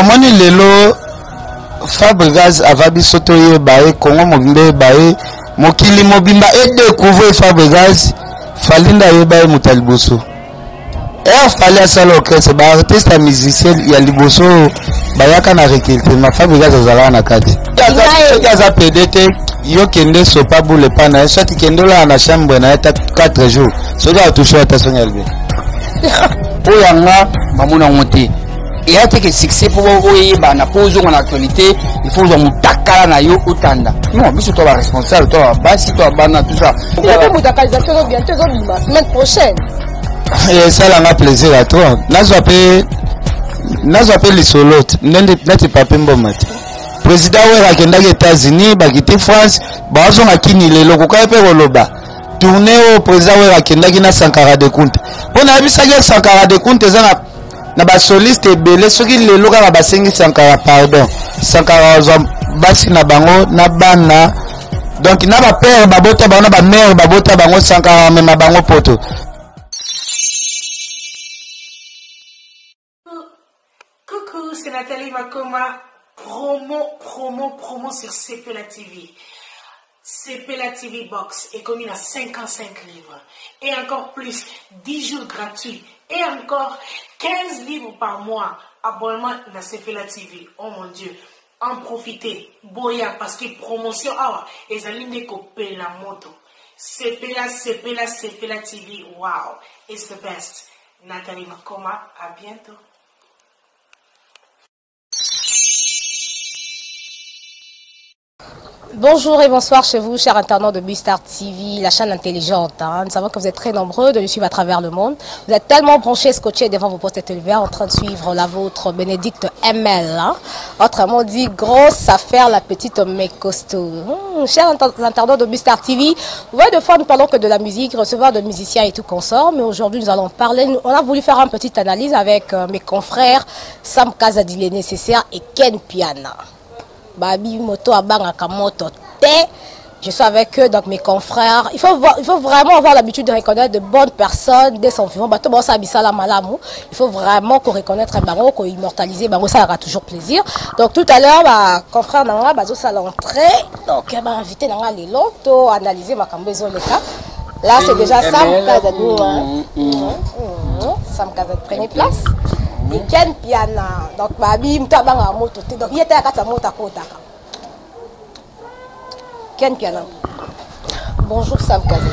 Omoni lelo Fabregas avabi soto ye bae Kongo mobimbe bae mokili mobimba et découvrir Fabregas falinda ye bae mutaliboso. Et fallait ça l'orchestre ba artiste musicien ya liboso bayaka na recrutement ma Fabregas azala na kati. Yaza PDT yo kende so pas boule pana soit kende la na chambre na 4 jours. So ga toucher attention elbe. Oyanga bamona monter. Et à que succès pour vous na pose en actualité, il faut que mutakala na yo utanda. Non, mais c'est toi responsable, toi basi toi bana tout ça. Il y a beaucoup d'actualisation bientôt la semaine prochaine. Et ça là plaisir à toi. Nazo appelle les solotes. N'était pas pembomat. Président ouais akenda aux États-Unis, bakité France, bazo makini lelo ko ka pe roloba. Tourner au président ouais akenda na Sankara de Kunte. On a vu ça que Sankara de Kunte zana na ba soliste belé soki lelo ka ba sengi Sankara pardon. Sankara basi na bango na bana. Donc na ba père babota bango na ba mère babota bango Sankara même bango poto. Coucou, c'est Nathalie Makoma. Promo sur CPLA TV. CPLA TV Box est commune à 55 livres. Et encore plus, 10 jours gratuits. Et encore 15 livres par mois. Abonnement à CPLA TV. Oh mon Dieu. En profitez. Boya, parce que promotion, les alignes copaient la moto. CPLA TV. Wow. It's the best. Nathalie Makoma. À bientôt. Bonjour et bonsoir chez vous, chers internautes de Bustar TV, la chaîne intelligente. Nous savons que vous êtes très nombreux de nous suivre à travers le monde. Vous êtes tellement branchés, scotchés devant vos postes télévisés en train de suivre la vôtre, Bénédicte ML. Autrement dit, grosse affaire, la petite mais costaud. Chers internautes de Bustar TV, vous voyez, de fois nous parlons que de la musique, recevoir de musiciens et tout consort. Mais aujourd'hui, nous allons parler, on a voulu faire une petite analyse avec mes confrères Sam Kazadi, les nécessaires, et Ken Piana. Babi moto abanga kamoto te. Je suis avec eux, donc mes confrères. Il faut vraiment avoir l'habitude de reconnaître de bonnes personnes dès son vivant. Il faut vraiment qu'on reconnaisse un baron, qu'on immortalise, ça aura toujours plaisir. Donc tout à l'heure, confrère Nanga, ça l'entrée. Donc invité Nanga les lots, analyser ma cambezo les cas. Là c'est déjà Sam Kazadi. Sam Kazadi, prenez place. Et Ken Piana, donc Babi Mtabanga moto, donc il était à Kata Mota Kota. Ken Piana. Bonjour Sam Kazadi.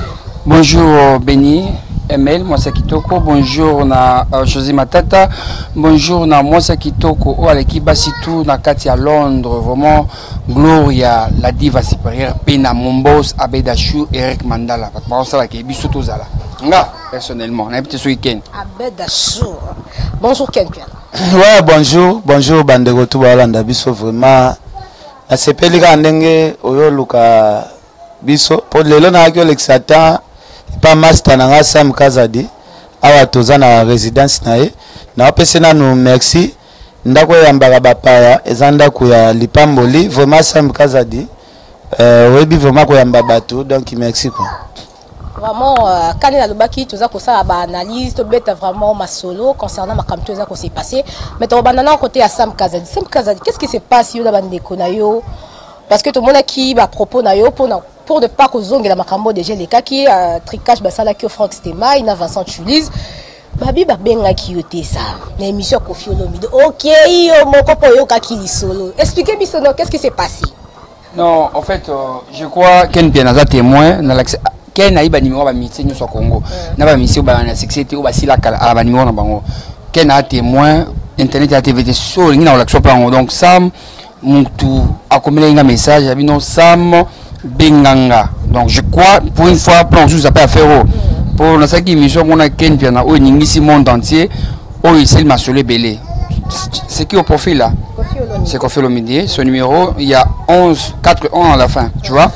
Bonjour Béni, ML, moi c'est Kitoko. Bonjour na José Matata. Bonjour na moi c'est Kitoko. Oh l'équipe Basitou na Katia Londres. Vraiment Gloria, la diva supérieure. Pena Mombos, Abedachou, Eric Mandala. Parce que ça va qui est bisoto zala. Nga personnellement, on a habité ce week-end. Abedachou. Bonjour Ken Piana. Ouais, bonjour bandeko tout balanda biso vraiment. Na sepelika ndenge oyo luka biso pour lelo na akyo l'exatan pas master na Sam Kazadi awa toza na résidence na ye na opese na nous merci ndako ya mbaka bapaya ezanda ko ya lipamboli vraiment Sam Kazadi webi vraiment ko ya mbabatu donc merci quoi. Vraiment, quand il a le baki, tout ça, ça a analyse, tout bête vraiment ma solo concernant ma campagne, tout ça qui s'est passé. Mais tu as côté à Sam Kazadi. Sam Kazadi, qu'est-ce qui s'est passé dans le Konayo? Parce que tout le monde qui va propos nayo pour ne pas que zong et la macambo déjà les cas qui tricage basala qui Franck Stema, il a Vincent Chulise. Babi babenga qui yote ça. L'émission Kofi Olomide. OK, yo mon copain yo kaki solo. Expliquez-moi qu'est-ce qui s'est passé? Non, en fait, je crois qu'un bien à témoin dans l'accès. Ken a iba numéro ba miti nous au Congo na ba miti ba na succès ou ba sila kala ba numéro na bango Ken a témoin internet ya TVT so lingi na l'action plan donc Sam muntu akomela un message abi non Sam benganga donc je crois pour une fois plan nous a pas faire pour na saki mission on a Ken bien na o ningisi monde entier o il m'a solé belé c'est qui au profil là c'est Kofi Olomide son numéro il y a 11 4 à la fin tu vois.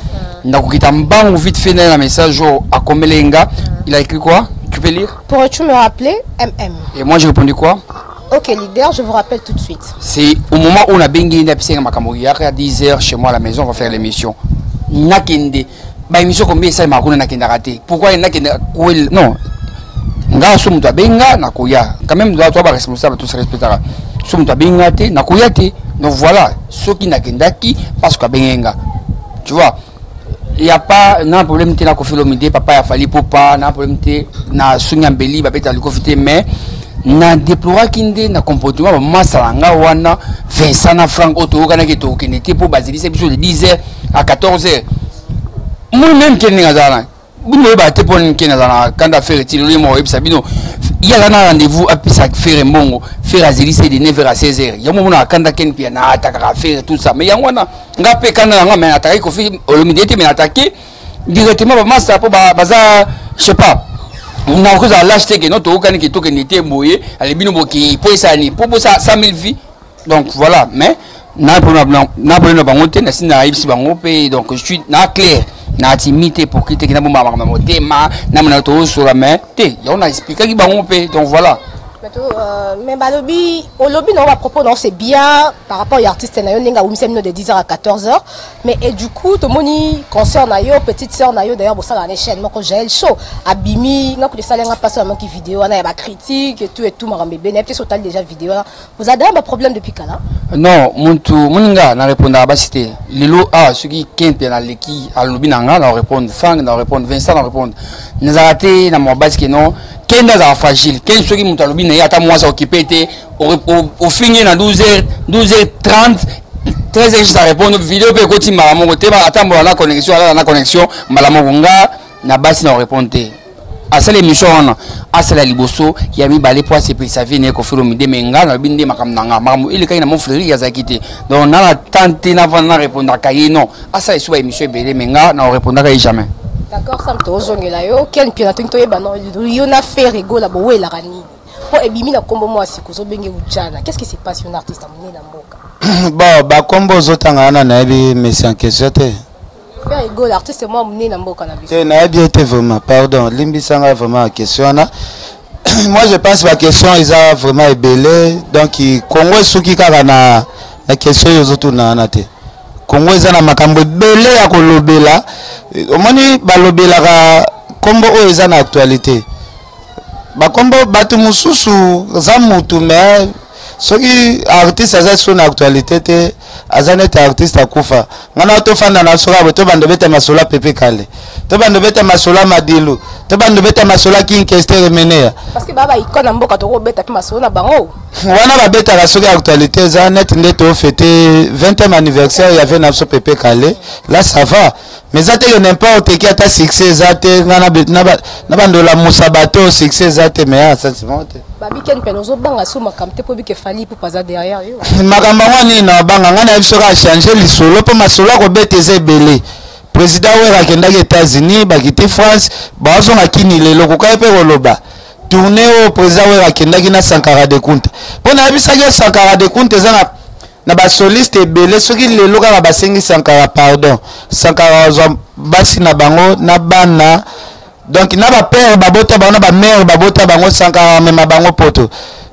Vite fait un message à Komelenga. Il a écrit quoi? Tu peux lire? Pourrais-tu me rappeler MM? Et moi j'ai répondu quoi? Ok leader, je vous rappelle tout de suite. C'est au moment où on a bien gagné à 10h chez moi à la maison, on va faire l'émission. Nakende. Bah émission combien ça m'a raté? Pourquoi il n'a non. Nga somme toi benga nakoya. Quand même toi responsable tout ça respectera. so mutu abenga te nakoya te. Donc voilà, ceux qui n'akendaki parce que benga. Tu vois, il y a pas un problème te na Koffi Olomide papa ya fali popa na problème te na Sonia Mbeli ba beta likofite mais na déplora kinde na comportement ba masalanga wana Vincent na Franck Otto kana ki to kenete pour basilise biso de 10h à 14h. Moi même qui n'est pas vous ba te pour qui n'est pas quand affaire est il mo et sabino il y a un rendez-vous à ça faire mbongo faire azilise de 9h à 16h. Il y a moment na kanda ken pia na attaquer faire tout ça mais ya wana ngape kana nga mais attaquer Koffi Olomide te mais attaquer directement ba massa pour baza je sais pas on a cause à l'acheter que notre aucun qui toque n'était moyen allez bino boki pour ça ni pour ça 100 000 vies donc voilà mais na problème bangote na sina ibsi bangope donc je suis na clair na timité pour quitter qui na bomba ma na mona to sur la main té on a expliqué qui bangope donc voilà. Mais au lobby, non, à propos, non, c'est bien par rapport aux artistes, de 10h à 14h. Mais et du coup, tout le monde concerne Nayo, petite sœur Nayo, d'ailleurs, pour ça, dans les chaînes, moi, quand j'ai le show, Abimi, non, que les salaires passent à qui vidéo, on a des critiques et tout, ma bébé, n'est peut-être déjà vidéo. Vous avez un problème depuis quand là? Non, mon gars, n'a répondu à Basité. Les lots, ceux qui quintent dans les qui, à lobby, n'a répondre Franck, n'a répondre Vincent, n'a répondre. Nous avons raté dans mon bas qui non. Quel est fragile? Quel ceux qui m'ont lobby n'a pas moi occupé au fini dans 12h30 13h juste à répondre vidéo peut continuer à mon côté attendre la connexion malamonga na basi na répondre à cette émission à celle liboso il y a mis balé pour se préserver ne Koffi Olomide menga na binde makamnanga mamu il kai na mon frère ya zakité donc on a tenté na vana répondre à kaye non à ça soit émission belé menga na répondre à jamais. D'accord, ça me tozonge là yo ken pina tinto yeba non yo na fait rigola bo we la rani po ebimi na kombo mo asiko benge ujana qu'est-ce qui se passe un artiste amné na mboka bon ba kombo zotanga na yebi mais en question te faire rigole artiste moi amné na mboka na biso te na yebi te vraiment pardon limbisanga vraiment question na moi je pense la question ils a vraiment ébélé donc Congo suki kaka na question yozotuna na te Congo ezana makambo belé ya kolobela omoni balobela ka kombo o ezana actualité ba kombo batu mususu za mutu mais soki artiste aza sur actualité te azanete artiste akufa ngana to fanda na soka to bando beta masola pepe kale to bando beta masola madilu to bando beta masola king kester menea parce que baba ikona mboka to beta masola bango wana ba beta la soka actualité za net ndeto fêter 20e anniversaire il y avait na so pepe kale là ça va mais ça te n'importe qui a ta succès ça te na bando la musabato succès ça te mais ça c'est bon babi ken penozo banga so makamte po bi ke fali pour pas derrière yo makamba wani na banga ngana biso ka changer lisolo po masolo ko beteze belé président wera kendaki États-Unis bakiti France bazo ngakini lelo ko kape koloba tourner au président wera kendaki na Sankara de Kunta pona bisaki Sankara de Kunta zana na ba soliste belé soki lelo ka basengi Sankara pardon Sankara zo basi na bango na bana donc na ba père babota bango na ba mère babota bango Sankara mema bango poto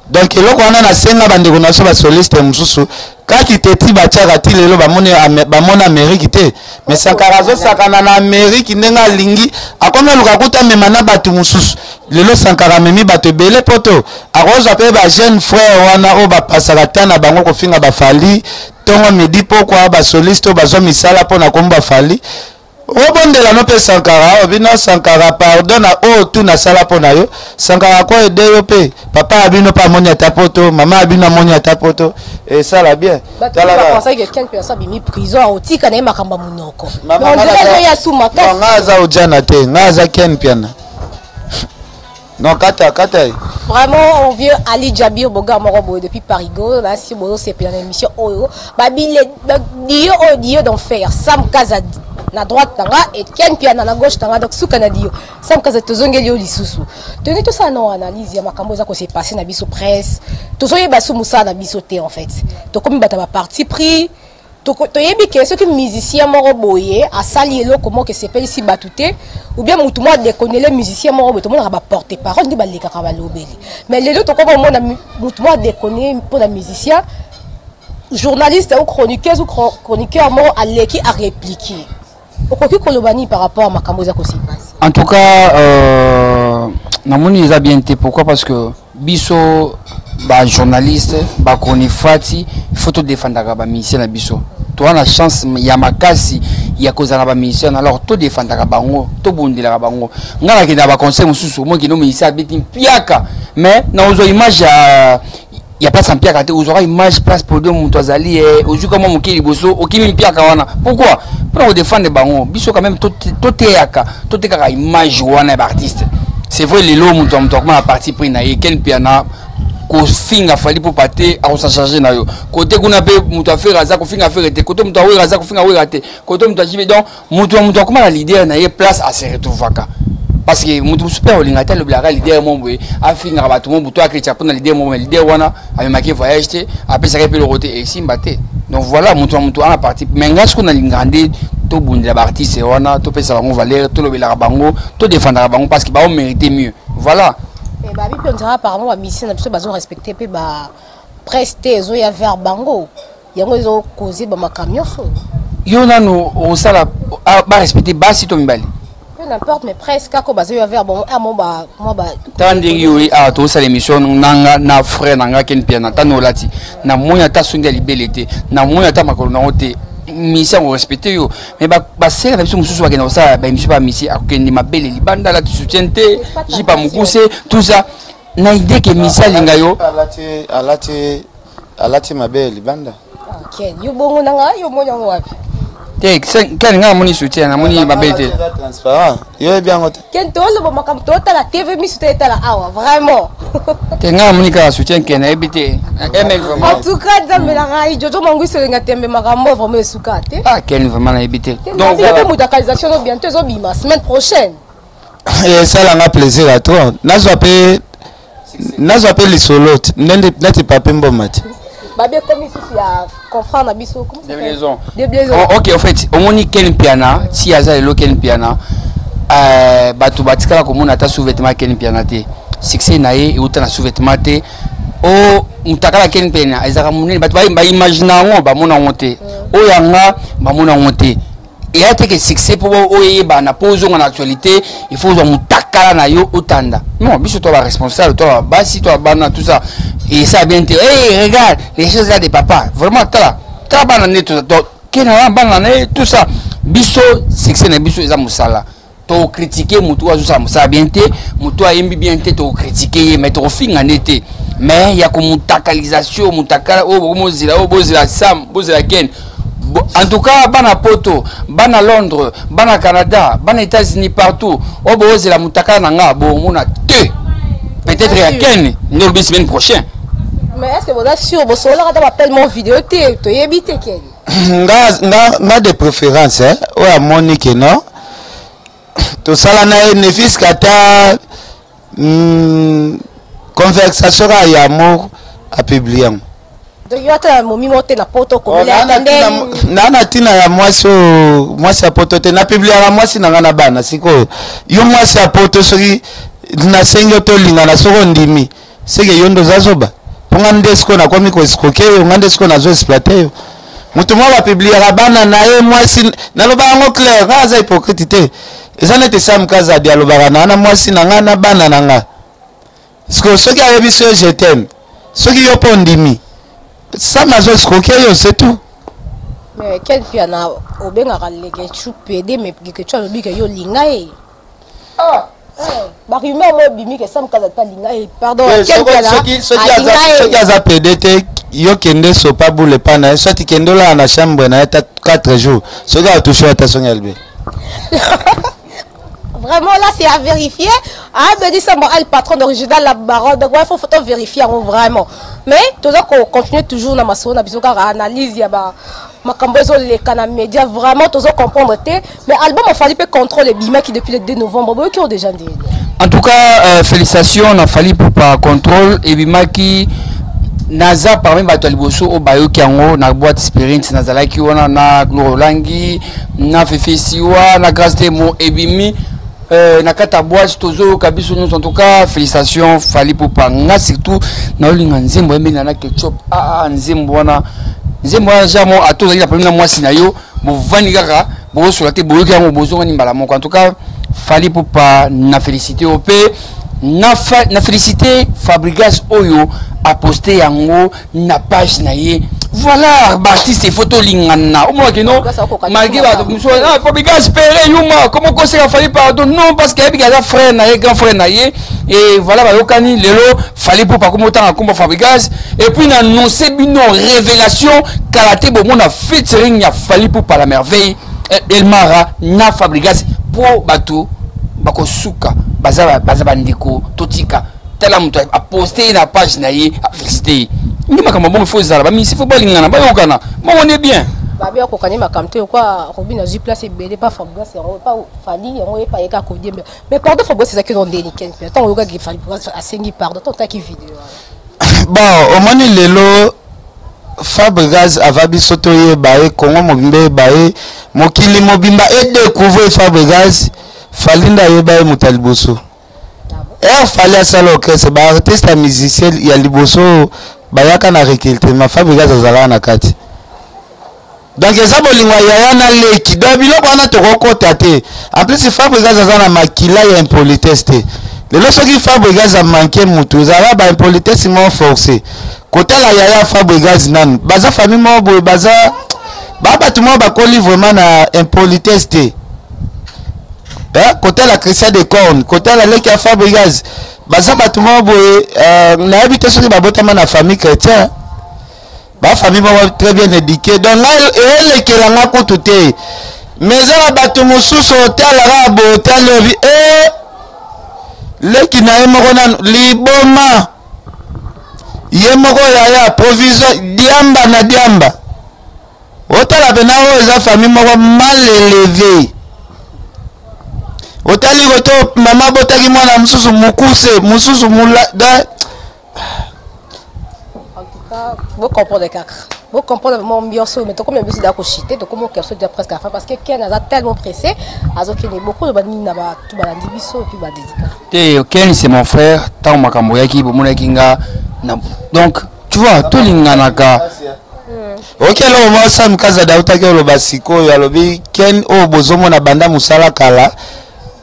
donc eloko wana na senga bandeko na so ba soliste mususu kaki teti bachaka ti lelo bamona Amérique te mais Sankara zo sakana na Amérique ndenga lingi akoma luka kuta mema na batu mususu lelo Sankara memi batu belé poto akoza pe ba jeune frère wana o ba pasaka tana bango ko finga ba fali tongo midi pourquoi ba soliste bazo misala pona komba fali obondela no pe Sankara obino Sankara pardon na o tu na sala pona yo Sankara ko ede yo pe papa abino pa monya tapoto mama abino monya tapoto et ça la bien tala la penser que quelqu'un peut ça bimi prison otika na makamba munoko on dirait ya suma kasa ngaza ojana te ngaza ken piana non kata vraiment on vient Ali Jabir Boga Morobo depuis Parigo là si bozo c'est plein émission oyo babi dio d'enfer Sam Kaza na droite tanga et ken piana na gauche tanga donc suka na dio Sam Kaza tozongeli lisusu tenez tout ça non analyse ya makambo za ko s'est passé na biso presse tozoye basu musa na biso te en fait to comme bata ba parti pris to yebi ke ceux qui musicien moko boye a sali elo comment que c'est pas ici batouté ou bien mutu moi déconner les musiciens moko to mona ba porter parole ndi ba leka ka ba lobeli mais les autres comme mona mutu moi déconner pour la musicien journaliste ou chroniqueuse ou chroniqueur moko a leki a répliquer okoki kolobani par rapport à makambo za ko s'est passé en tout cas namoni les bien té pourquoi parce que biso ba journaliste ba konifati faut to défendre ba mission na biso to na chance ya makasi ya kozana ba mission alors to défendre bango to bundila bango ngala ki na ba conseil mususu mo ki no mission biti piaka mais na ozo image ya place en piaka te ozo image place pour deux mutu azali ozu comme mokili boso okimi piaka wana pourquoi pour défendre bango biso quand même to teaka to tekaka image wana ba artiste c'est vrai les lots mutu comme la partie pris na ken piana ko finga fali pour pater à se charger na yo côté kuna pe mutu affaire aza ko finga affaire te côté mutu aza ko finga wera te côté mutu ajibe donc mutu comme la leader na place à se retrouver parce que mutu super olingata le blaga leader mon boy a finga ba tout mon buto akricha pour na leader mon leader wana a marqué voyage te après ça pe le roté et simbate donc voilà mutu en partie mais ngas ko na lingande to bundela ba artiste wana to pesa bango valeur to lobela bango to défendre bango parce que ba on mérite mieux voilà. Et bah, on dirait apparemment la mission, ils ont respecté, puis bah, presté, ils ont y vers Bango. Ils ont causé ma camion. Ils ont ça respecté, bah, si tu me bats. Peu n'importe, mais presque, quand ils ont vers Bango, moi, bah. Tandis que tu as l'émission, na frère, na ken piana, ta no lati, na moya ta sunga libelete, na moya ta makolona ote. Mission respecté yo mais c'est la mission mususu bakena ça ba mission pas mission akende mabele libanda la soutiente jipa mukuse tout ça na idée que mission linga yo alati mabele libanda OK yo bongo nanga yo monya wapi te kan nga moni soutien na moni mabele te transparent yo bien ngote ken to le makam to ta la TV mission ta la awa vraiment te nga moni ka soutien ken ebité en tout cas dans la rai jojo mangu se nga tembe makambo vraiment sukate ah ken vraiment na ebité donc il y a une localisation bientôt zo bima semaine prochaine et ça la plaisir à toi nazo appelle les solotes n'était pas pembo mat babé comme ici il y a confrère na biso comme des blaisons OK en fait au moni ken piana si aza le ken piana batu batikala ko mona ta sous-vêtement ken piana te succès nae et autant sous-vêtement te o mutakala ken piana ezaka munene batu ba imaginer ngo ba mona monter o yanga ba mona monter et a que succès pour oyeba na pose en actualité il faut mutakala na yo otanda non biso toi responsable toi basi toi bana tout ça et ça bien te hey regarde les choses là des papas vraiment tala bana net tout ça kena bana tout ça biso succès na biso eza musala to critiquer mutu azu ça musala bien te mutu ayembi bien te to critiquer mais to finga nete mais ya ko mutakalisation mutakala o bozila sam bozila ken en tout cas bana poto bana Londres bana Canada bana États-Unis partout o bozila mutakala nanga bo mona te peut-être ya ken no semaine prochaine mais est-ce que vous êtes sûr vous sola quand appelle mon vidéo te to yebite ken nga de préférence hein o ya Monique non to sala na ne fiskata conversation ya amour à publier donc yo ata momi mote na poto ko la na tina ya mwasi ya poto te na publier la mwasi na ngana bana siko yo mwasi ya poto soki na sengo to linga na soko ndimi seke yondo zazoba ponga ndesko na komi ko escoquer yo ndesko na zo exploiter yo mutu mwa ba publier bana na ye mwasi na loba ngo clair raza hypocrite te eza nete sam kaza dialogue bana na mwasi na ngana bana na nga siko soki ayebi so je t'aime soki yo pondimi ça m'a zo escoquer yo c'est tout mais quel piana obenga kaleke chupede mais que tu as dit que yo linga e ah ba rumeur mo bimi que sam kaza ta linga e pardon quel piana soki aza PDT yo kende so pas boule pana soit kende la na chambre na 4 jours soki a touché attention elbe vraiment là c'est à vérifier ah me dit ça moi le patron d'original la baronne donc il faut vérifier vraiment mais tout ça qu'on continue toujours dans ma zone na biso ka analyse ya ba makambo zo les canaux médias vraiment tout ça comprendre mais album a fallu contrôler bima qui depuis le 2 novembre qui ont déjà dit en tout cas félicitations on a fallu pour pas contrôle et bima qui naza parmi bato liboso o bayo kiango na boîte experience nazala ki wana na Glorangi na Fefesiwa na Grâce Demo ebimi na kata boîte tozo kabiso nous en tout cas félicitations fali pour panga surtout na olinga nzembo emena na ketchup nzembo wana jamo atoza la première mois sinayo bo vani kaka bo sur la te bo kiango bozo ngani mbala moko en tout cas fali pour pas na féliciter au p na félicité Fabregas Oyo a posté yango na page na ye. Voilà, Baptiste photo lingana. Au moins que non, malgré Fabregas Péré Yuma, comment conseil a fallu pardon? Non, parce qu'il y a un frère na ye, grand frère na ye. Et voilà, Bayokani, Lelo, fallait pour pas comme autant à combat Fabregas. Et puis, il a annoncé une révélation Kalaté Bomon a featuring, il a fallu pour par la merveille. Elmara, na Fabregas, pour Batou, Bako Souka, Bazabandiko, Totika. Tel a posté une page na ye, a félicité. Il m'a dit bon, il faut ça, mais il faut pas l'ingana, on est bien. Bah bien, quand on est ma camté ou quoi, Robin a eu place et belé pas Fabregas, pas Fali, on est pas égal Covid. Mais pardon Fabregas, c'est ça qui est dans le délicat. Tant on regarde qu'il fallait à 5 pardon, tant qu'il vidéo. Bon, au moins lelo Fabregas avabi sotoye bae Congo mobimbe bae mokili mobimba et découvrir Fabregas falinda yebae mutaliboso. Et fallait à ça l'orchestre, bah artiste musicien il y a liboso bayaka na recrutement Fabregas azala na kati. Donc ça bolingwa yaya na leki do biloko wana to kokota te. En plus Fabregas azala na makila ya impolitesse te. Le soki Fabregas a manqué mutu zala ba impolitesse mo forcé. Côté la yaya Fabregas nan baza famille mo boy baza baba tout mo ba koli vraiment na impolitesse te. Côté la Christian de Corne, côté la leki ya Fabregas baza ba tout mo boy na habite soki ba botama na famille chrétien. Ba famille mo très bien éduquée. Donc là elle que la ngakutu te. Mais za ba tout mususu hôtel rabo hôtel leki na yemoko na liboma yemoko yaya provision diamba na diamba otala pena o eza famille moko mal élevée otali koto mama botaki mwana mususu mukuse mususu mula da en tout cas vous comprenez kaka vous comprenez vraiment ambiance mais to comme ambiance da ko chiter to comme quelque chose de presque à fin parce que Ken a tellement pressé azoki ne beaucoup de bani na ba tout balandi biso puis ba dédicace Ken c'est mon frère tant makambo yaki bomona kinga donc tu vois tout linganaka OK là moi ça mkaza dauta ke lo basiko ya lobi Ken o bozomo na banda musala kala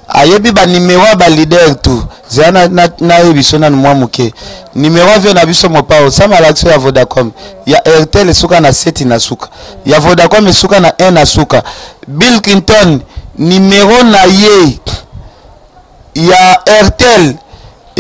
ayebi ba numéro ba leader tout zana na ebiso na mwa muke numéro vient na biso mo pa ça malaxo ya Vodacom ya Airtel suka na 7 na suka ya Vodacom suka na 1 na suka Bill Clinton numéro na ye ya Airtel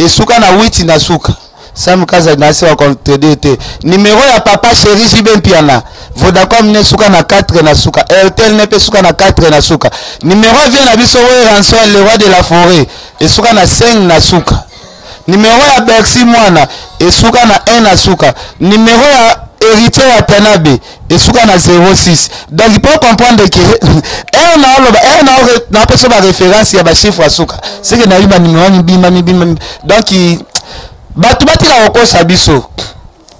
suka na 8 na suka Sam kaza na se contredite numéro ya papa chéri Jiben Piana Vodacom ne suka na 4 na suka Airtel ne pe suka na 4 na suka numéro vient na biso we Ranson le roi de la forêt suka na 5 na suka numéro ya Bercy mwana suka na 1 na suka numéro ya héritier ya Tanabe suka na 06 donc il peut comprendre que na peso ba référence ya ba chiffre à suka c'est que na iba numéro ni bima donc batu batila okosa biso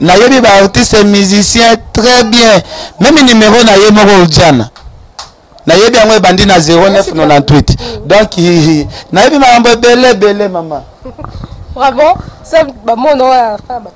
na yebi ba artiste musicien très bien même numéro na ye moko odiana na yebi yango bandi na 0998 donc na yebi mambo belé maman vraiment ça ba mono fa ba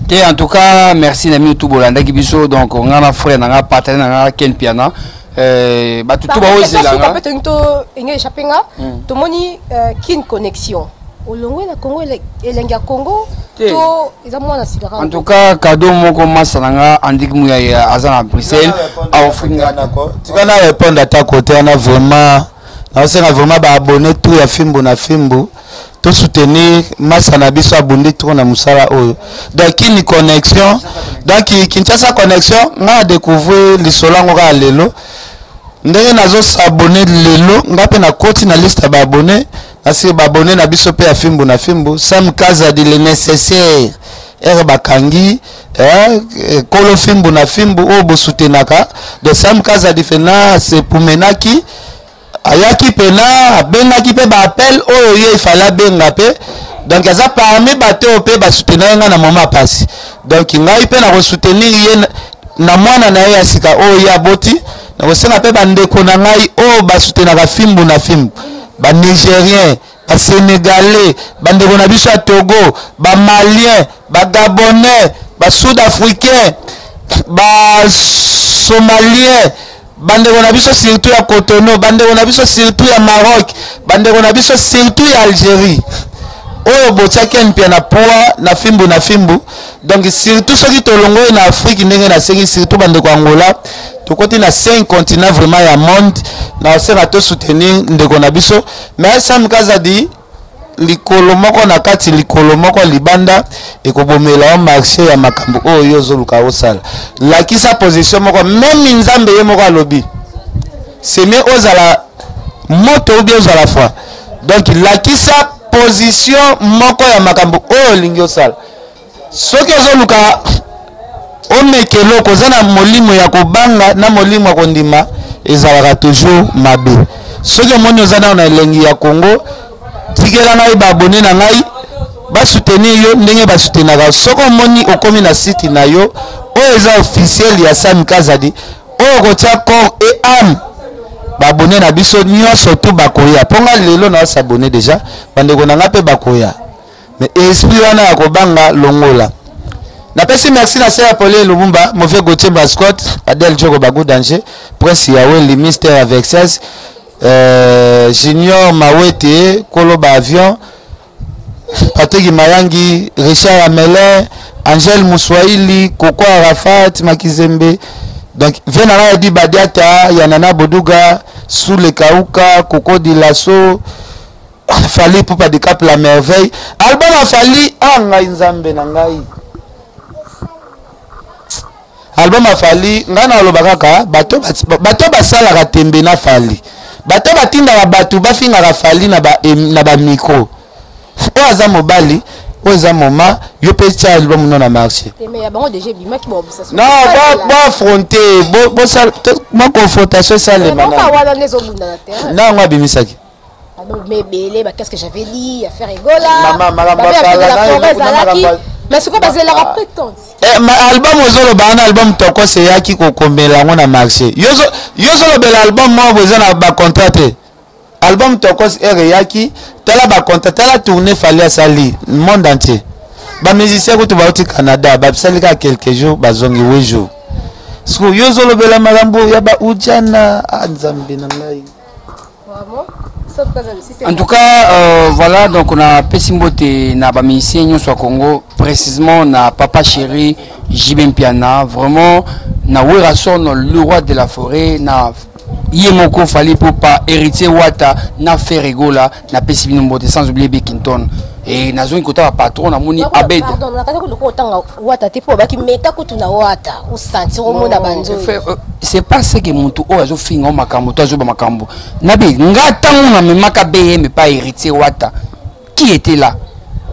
et en tout cas merci Nami tout bolanda kibiso donc on a frère na partenaire na Ken Piana ba tout ba ozela nga peut-être to engé chapinga to moni kin connexion au Longo na Congo elenga Congo to eza mwana sidara en tout cas cadeau moko masananga andik muya azana Bruxelles a offrir nako tu vas répondre à ta côté on a vraiment ba abonné tout ya Fimbo na Fimbo to soutenir masana biso abonné tout na musala oyo donc une connexion donc Kinshasa connexion nga découvrir lisolango ka lelo ndenge nazo s'abonner lelo ngape na koti na liste ba abonné asi ba abonné na biso pe ya Fimbo na Fimbo Sam Kaza de le nécessaire bakangi kolo Fimbo na Fimbo o bo soutenaka de Sam Kaza de fena c'est pour menaki ayaki pena bengaki pe ba appel oyo ye fala benga pe donc aza parmi bato pe ba soutenir nga na moment passe donc ngai pe na ko soutenir ye na mwana na ye asika oyo ya boti na ko senga pe bandeko na ngai o ba soutenir ka Fimbo na Fimbo ba Nigérien ba Sénégalais bandeko na biso ya Togo ba Malien ba Gabonais ba Sud-Africain ba Somalien bandeko na biso surtout ya Cotonou bandeko na biso surtout ya Maroc bandeko na biso surtout ya Algérie oyo botiaki mpia na poa na fimbu donc surtout soki tolongo na Afrique ndenge na sengi surtout bande ko Angola to côté na 5 continents vraiment ya monde na senga to soutenir ndeko na biso mais Sam Kazadi likolo moko na kati likolo moko libanda ekobomela o marché ya makambo oyo zoluka osala lakisa position moko même nzambe ye moko alobi c'est mieux ozala moto ou bien ozala foi donc lakisa position moko ya makambo oyo lingi osala soki ozoluka omekelo kozana molimo ya kobanga na molimo ya kondima ezalaka toujours mabe soki omoni ozana na elengi ya Congo tikela ngai babone na ngai basoutenir yo ndenge basoutenaka soki omoni okomi na site na yo oyo eza officiel ya Sam Kazadi oyo kotia corps et âme babone na biso nyonso tu bakoya ponga lelo na s'abonner déjà bandeko na nga pe bakoya mais esprit wana ya kobanga longola na pesi merci na sœur Pauline Lumumba mauvais Gauthier Bascott Adel Djoko Bagou Danger Prince Yaweli Mystère avec 16 Junior Mawete Koloba Avion Patrick Mayangi Richard Amelin Angel Mouswaili Koko Arafat Makizembe donc venara di Badiata Yanana Boduga sous le Kauka Koko Dilasso Fali Poupa de Cap la merveille album a Fali anga nzambe na ngai album a Fali ngana lobaka bato basala tembe na Fali bato batinda bato bafinga Fali na ba micro oza mobali oza moma yo petit album non na marché mais ya bango déjà bima ki bobu ça non ba affronter bo ma confrontation ça les mana pas wala nezo bunda na terre non moi bimisaki mais belé bah qu'est-ce que j'avais dit à faire rigola maman mais ce que basé la prétente album ozolo bana album toko c'est yaki ko kombela ngona marché yozo lo bel album moi besoin na ba contrat album toko c'est yaki tala ba contrat tala tourner fallait à sali monde entier ba musicien ko to ba au Canada ba salika quelques jours ba zongi 8 jours parce que yozo lo bela marambo ya ba ujana nzambe na ngai vraiment. En tout cas, voilà, donc on a Pessimbote na bamisien nyonso Congo, précisément na Papa Chéri, Jibem Piana, vraiment na Werason le roi de la forêt, na Yemoko Fali pour pas héritier Wata, na Ferregola, na Pessimbote sans oublier Bekinton. Et na zone kota patron na moni Abed. Pardon, na kata ko tanga Wata te po ba ki meta ko tuna Wata, o sentir au monde abanzo. C'est pas ce que mon tout ozo fingo makambo to azo ba makambo. Nabi ngata na memaka BM pas héritier Wata. Qui était là?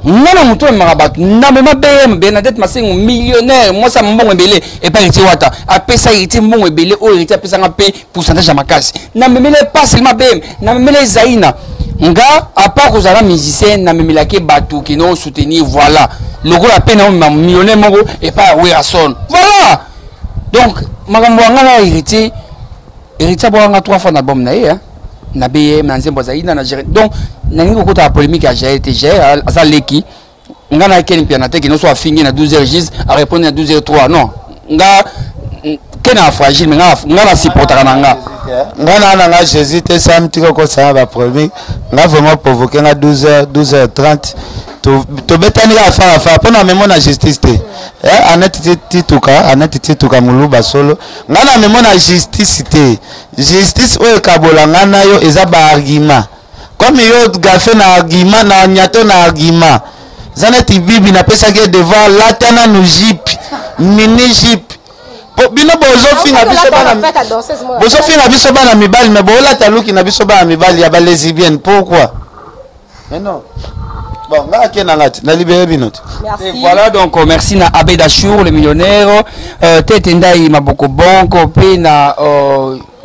Ngana muto marabat na mema BM Bernadette Masengo millionnaire, moi ça mbongo ebele et pas héritier Wata. Après ça héritier mbongo ebele o héritier après ça ngapé pourcentage à makasi. Na memele pas seulement BM, na memele Zaina. Nga à part aux arabes musiciens na memilake batu qui non soutenir voilà logo la peine un millionnaire mongo et pas Werason voilà donc makambo ngana héritier boanga 3 fois na album na ye na BM na nzembo zaina na gérer donc nangi ko ta polémique à gérer ça leki ngana ken piano te qui non soit fini na 12h gis à répondre à 12h03 non nga kena fragile mais ngana supporter nanga ngana nga Jésus te sam tiko ko ça va premier nga vraiment provoquer nga 12h30 to betani ka fa pona memo na justice te anati tituka muluba solo ngana memo na justice te justice o kabola ngana yo eza ba argument comme yo gafe na argument na nyato na argument zanati bibi na pesa ke devant latana no jip mini jip bino bozo finga biso bana mibali mais bola taluki na biso bana mibali ya ba lesbienne pourquoi mais non bon là na libéré binote merci. Voilà donc merci na Abed Achour le millionnaire tetendai maboko bonko pe na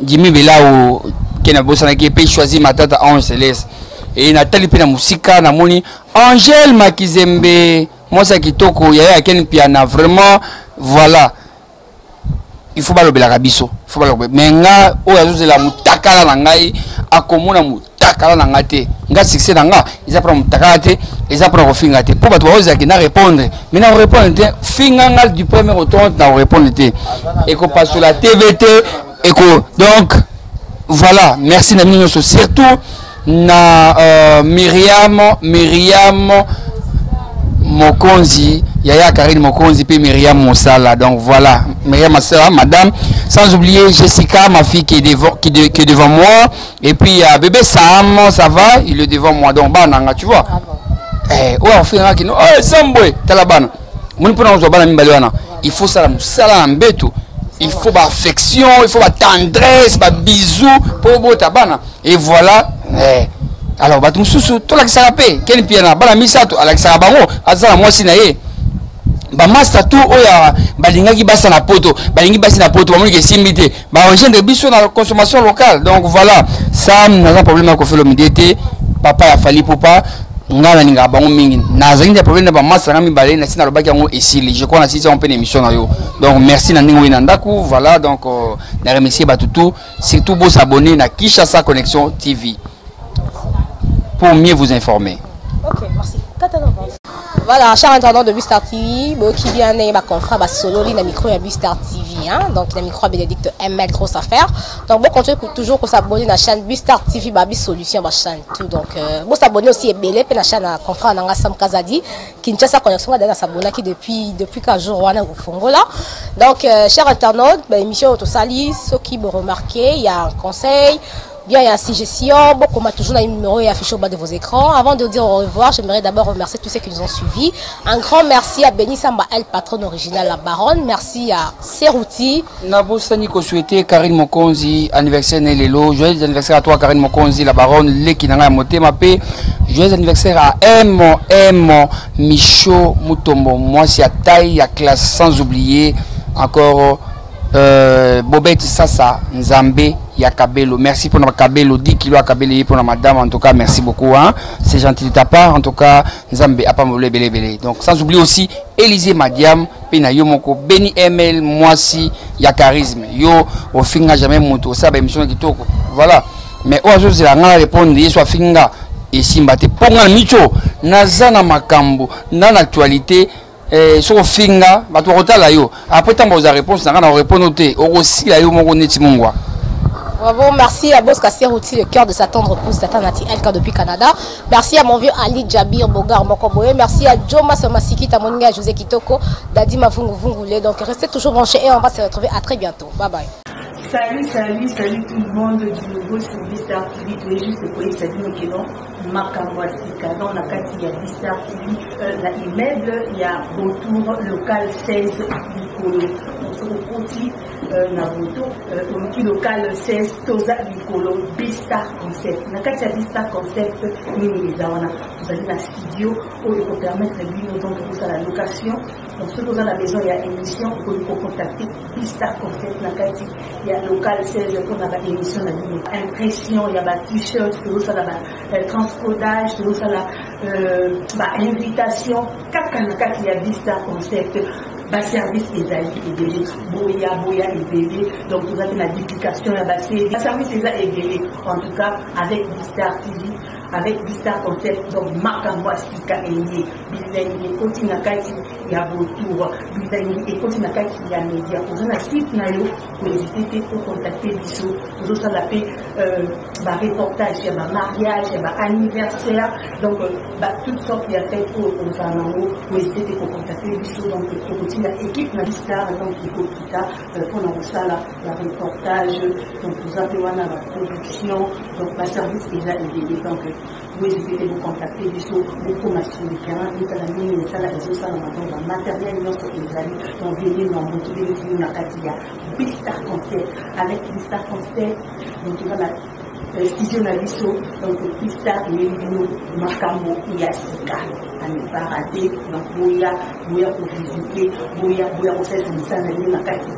Jimmy Belao kena bosana ki pe choisi matata Ange Céleste et Nathalie pe na musika na moni Angel Makizembe mosa kitoko ya ken piana vraiment voilà il faut balobela kabiso il faut balobela menga o yazuzela mutakala na ngai akomona mutakala na ngate nga succès na nga ils prend mutakala te ils prend refinga te pour bato oza ki na répondre mais na répondre te finga nga du premier retour na répondre te et ko passe sur la TVT et ko donc voilà merci na minyo surtout na Myriam Mokonzi, Yaya Karine Mokonzi, puis Myriam Moussala. Donc voilà, Myriam Moussala, madame. Sans oublier Jessica, ma fille qui est devant moi. Et puis il y a bébé Sam, ça va, il est devant moi. Donc bananga, tu vois. On fait un qui nous. Oh, Samboué, Talabana. Il faut ça, la mbeto. Il faut affection, il faut tendresse, bisous pour tabana. Et voilà. Alors, tout la qui s'appelle, quel piano, bala misato, Alexa Bango, Azala moi sinaye. Bamasta tout, oya, balinga qui basse na poto, balingi basse na poto, bamouli qui simité, engendre des bisous dans la consommation locale. Donc voilà, ça, nous avons un problème avec le médité, papa a fallu pour pas. Ngala ninga bango mingi nazali des problèmes ba massa ngami balé na sina lobaki yango esili je crois na sisi on peut émission na yo donc merci na ndingo ina ndaku voilà donc na remercier batutu surtout beau s'abonner na Kinshasa Connexion TV pour mieux vous informer. OK, merci. Voilà, cher internaute de Bustar TV, qui vient de ma confrère solo na micro à Bustar TV, hein? Donc le micro Bénédicte ML grosse affaire. Donc bon continuer toujours pour s'abonner à la chaîne Bustar TV Babi Solution ma chaîne tout. Donc bon s'abonner aussi est belé pour la chaîne confrère Nanga Sam Kazadi Kinshasa Connexion dans s'abonner qui depuis 15 jours on est au Fongo là. Donc cher internaute, émission tout sali, ceux qui me remarqué, il y a un conseil. Bien, il y a une suggestion, bon, comme toujours, le numéro est affiché au bas de vos écrans. Avant de dire au revoir, j'aimerais d'abord remercier tous ceux qui nous ont suivis. Un grand merci à Béni Samba, elle, patronne originale, la baronne. Merci à Serouti. Nabo Saniko souhaité Karine Mokonzi, anniversaire Nelelo. Joyeux anniversaire à toi, Karine Mokonzi, la baronne, Lekinanga Moté Mapé. Joyeux anniversaire à M. Michaud Mutombo. Moi, c'est à taille, à classe, sans oublier encore Bobette Sassa, Nzambe. Yakabelo, merci pour notre Kabelo, 10 kilos à Kabelo pour la madame, en tout cas, merci beaucoup, hein. C'est gentil de ta part, en tout cas, Nzambe, Apamole, Belé. Donc, sans oublier aussi, Élisée Madiam, Pena Yomoko, Beni ML, moi si, Yakarisme, Yo, au finga jamais moto, ça, émission qui toko. Voilà. Mais, aujourd'hui, c'est la répondre, soit finga, et simbate, ponga micho, nazana makambo, dans l'actualité, sur finga, bato rotala yo. Après, tant que vous avez réponse, on va répondre aussi, là, yo, mon neti mongwa. Bravo, merci à Bosca Serouti, le cœur de sa tendre pousse, Tata Nati Elka depuis Canada. Merci à mon vieux Ali Djabir Bogar Mokoboye. Merci à Joma Somasiki, Tamoninga, José Kitoko, Dadi Mavungu Vungule. Donc restez toujours branchés et on va se retrouver à très bientôt. Bye bye. Salut tout le monde du nouveau sur Bustar TV. Tu es juste pour essayer de dire Makamwasika. Dans la carte, il y a Bustar TV, l'immeuble, il y a autour local 16 Nicolo. On se retrouve Naruto, au local 16 Toza Nicolo, Bustar Concept. Dans la carte, il y a Bustar Concept, vous allez dans le studio pour permettre de la location. Donc, ceux qui ont la maison, il y a émission, vous pouvez contacter Bustar Concept. Il y a local 16 pour la émission, impression, il y a des t-shirts, transcodage, invitation. Il y a Bustar Concept. Service des alliés et des Boya et bébé, donc vous avez la duplication, la service des alliés et des en tout cas avec Bustar TV, avec Bustar Concept, donc Makamwa Sika et Lié, Bilengi et Kotinakati, il y a Botour, Bilengi et Kotinakati, il y a Média. Vous avez un site Nayo, vous n'hésitez pas à contacter Bissot, vous avez la reportage, il y a un mariage, il y a un anniversaire, donc toutes sortes de fêtes pour vous avez vous n'hésitez pas à contacter Bissot, donc l'équipe de Bustar, donc il faut tout ça pour la reportage, donc vous avez la production, donc la service déjà aidé, donc vous hésitez vous contacter du saut, vous commencez le terrain, vous allez mener les salles, les autres salles, le matériel, notre examen, donc venez dans votre téléphone, la Katia, Bustar Concept, avec Bustar Concept, donc tu vas la studio Nabiso, donc Bustar et Elino, Makambo et Yasika, à ne pas rater, donc Boya pour visiter, Boya pour faire une salle, la Katia.